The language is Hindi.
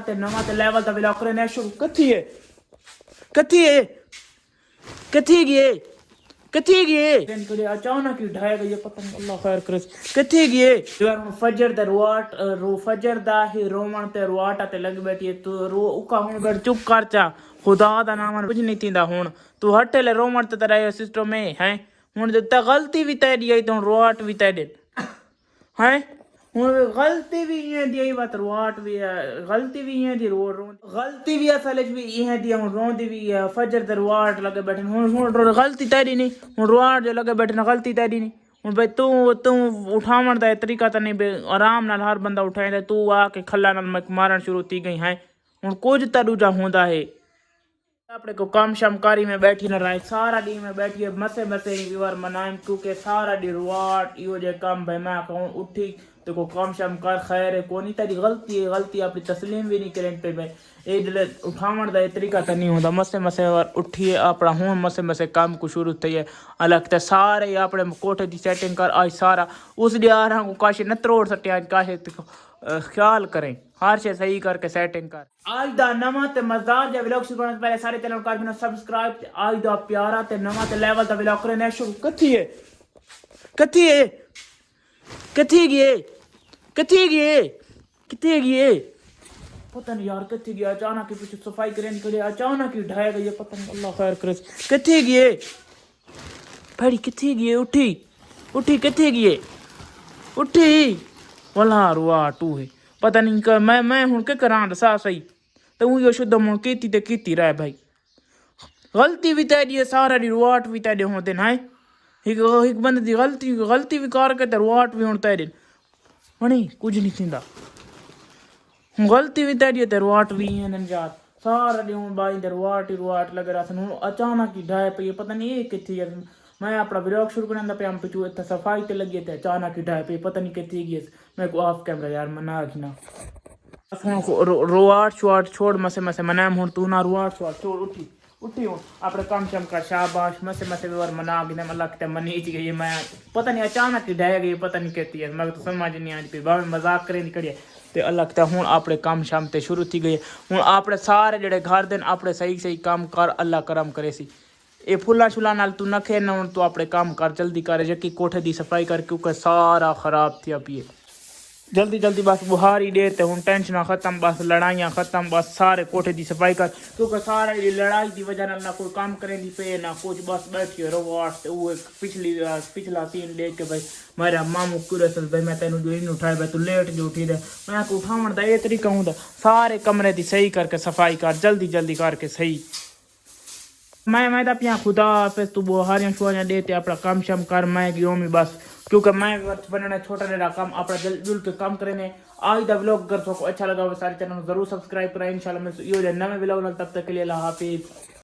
ते नवा ते लेवल दा व्लॉग करने शुरू कथी है कथी गए करे अचानक ही ढाई गई पता नहीं अल्लाह खैर करे कथी गए यार फजर दा रुआट रो फजर दा ही रोमन ते रुआटा ते लग बैठी है तू रो उका हुन बैठ चुप कर चा खुदा दा नाम कुछ नहीं थींदा हुन तू हटे ले रोमन ते तेरा सिस्टम में है हुन ते गलती भी तेरी आई तो रुआट भी तेरे हैं हुन गलती भी ये दी बात रुआट भी है गलती भी ये दी रो गलती भी असल भी ये दी हुन रोंदी भी है फजर ते रुआट लगे बैठे हुन गलती तेरी नहीं हुन रुआट जो लगे बैठे गलती तेरी नहीं हुन भाई तू उठावण दा तरीका तो नहीं आराम नाल हर बंदा उठाए तू आके खल्ला नाल मारन शुरू थी गई है हुन कुछ तो दूजा होंदा है अपने को काम शामकारी में बैठी न रहे सारा डी में बैठी है मसे व्यूअर मनाएं क्योंकि सारा डी रुआट यो जे काम भाई मैं कहूँ उठी तो को काम शाम कर खैर है कोनी तेरी गलती अपनी तस्लीम भी नहीं करें पे भाई ए जले उठावण दा तरीका तो नहीं होता मसे उठिए अपना हूँ मसे काम को शुरू थी है अलग ते सारे अपने कोठे की सेटिंग कर आज सारा उस डी आ रहा काशे न तरोड़ सटे आज काशे ख्याल करें हर शे सही करके सेटिंग कर आज दा नवा ते मजेदार जे व्लॉग शुरू करने से पहले सारे चैनल को कर सब्सक्राइब आज दा प्यारा ते नवा ते लेवल दा व्लॉग करने शुरू कथी गए पता नहीं यार कथी गया अचानक ही पीछे सफाई करें करे अचानक ही ढाई गई पता नहीं अल्लाह खैर करे कथी गए भाई कथी गए उठी कथी गए उठी वल्ला रुआ टू है पता नहीं कर मैं हूं के करा दसा सही तो वो शुद्ध मुड़ कीती रहे भाई गलती भी तेरी है सारा दी रुआट भी तेरे होते ना एक बंदे दी गलती भी कर के रुआट भी होते तेरे वनी कुछ नहीं थींदा गलती भी तेरी है रुआट भी है यार सारा दी हूं बाई रुआट लग रहा था अचानक ही ढाई पे पता नहीं ये कितनी है मैं अपना व्लॉग शुरू करने पे हम पिछू इतना सफाई ते लगी थे अचानक ही ढाई पे पता नहीं कितनी गई मैं को ऑफ कैमरा यार मना ना रुआट शुआट छोड़ मसे मना हूं तू ना रुआट शुआट छोड़ उठी हूँ अपने काम शम का शाबाश मसे व्यवहार मना गए मैं लगता है मनीच गई मैं पता नहीं अचानक ही ढह गई पता नहीं कहती है मैं तो समझ नहीं आई पी भावे मजाक करें निकलिए तो अलग तो हूँ अपने काम शाम ते शुरू थी गई हूँ अपने सारे जेडे घर दिन अपने सही काम कर अल्लाह करम करे सी ये फुला शुला नाल तू नखे न हूँ तू अपने काम कर जल्दी कर जबकि कोठे की सफाई कर क्योंकि सारा खराब थी पिए जल्दी बस बुहारी दे तो हूँ टेंशन खत्म बस लड़ाइयाँ खत्म बस सारे कोठे की सफाई कर क्योंकि सारा लड़ाई की वजह ना कोई काम करें पे ना कुछ बस बैठिए रोवाट वो पिछला सीन देख के भाई मेरा मामू क्यूरस भाई मैं तेन जो इन उठाए भाई तू लेट जो उठी दे मैं उठावन का ये तरीका हूँ सारे कमरे की सही करके सफाई कर जल्दी करके सही मैं तो पिया खुदा पे तू बुहारियाँ शुहारियाँ देते अपना काम शम कर मैं गियो में बस क्योंकि मैं बनना छोटा मेरा काम अपना जुल के काम करेंगे आज दा व्लॉग अगर आपको अच्छा लगा हो सारे चैनल जरूर सब्सक्राइब करें इंशाल्लाह मैं यो नए व्लॉग तब तक के लिए अल्लाह हाफिज़।